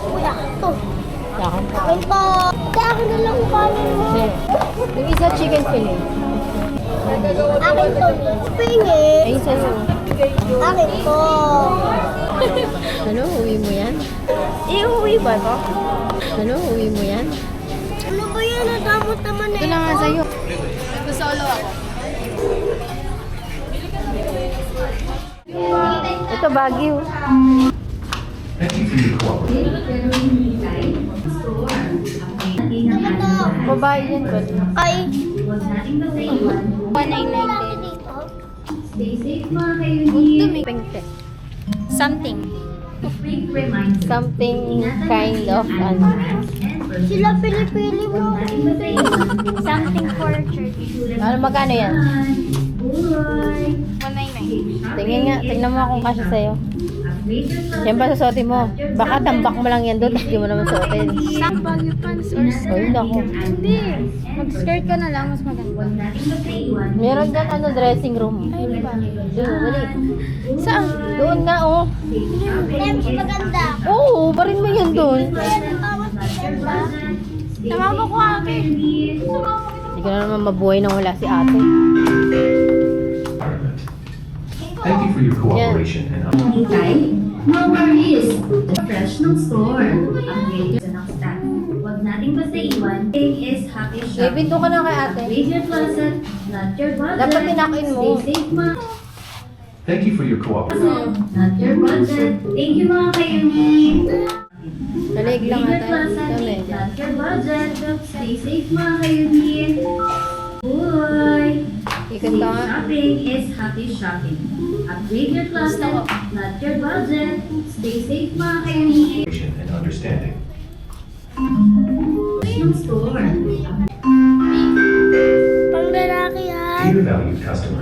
Kuya, ito. Yakan. Akin po. Kaya akin na lang kanin mo. Yung isa chicken fillet. Akin to. Pingi. Ay, sa'yo. Akin to. Ano, uwi mo yan? Iuwi ba to? Ano, uwi mo yan? Ano ba yan? Nadamot naman na Ito lang nga sa'yo. Solo ako. Ito, Baguio. Thank you for your cooperation. Ano to? Babae yan, God. Ay. 199 Lalaki din. dito. Dumi. Pengte. Something. Something kind of, ano. Sila pinipili mo. Something for church. Ano, magkano yan? 199. Tingnan mo kung kasya sa'yo. Yan ba susuotin mo? Baka tambak mo lang yan doon, tapos di mo naman suotin. Some baggy pants or skirt. Ay, naku. Hindi. Mag-skirt ka na lang, mas maganda. Meron dyan, ano, dressing room. Ay, ba? Doon, dali. Saan? Doon nga, oh. Mas maganda. Oo, parin mo yan doon. Kaya nagbawas na ba? Tama ko ate. Hindi ka na naman mabuhay nang wala si ate. Thank you for your cooperation and No worries. Fresh ng store. Upgrade yun ng staff. Huwag nating basta iwan. Thing is happy shop. Baby, doon ka na kay ate. Upgrade your closet, not your budget. Dapat tinakin mo. Stay safe, ma. thank you for your cooperation. Not your budget. Thank you, mga kayumi. Nalig lang Upgrade your ata. closet, Kami. not your budget. Stay safe, mga kayumi. Uy. Ikot Safe ka nga. shopping is happy shopping. Upgrade your closet, not your budget. Stay safe, mga kayumi. And understanding. Ng store. Pang lalaki Do yan. you value customer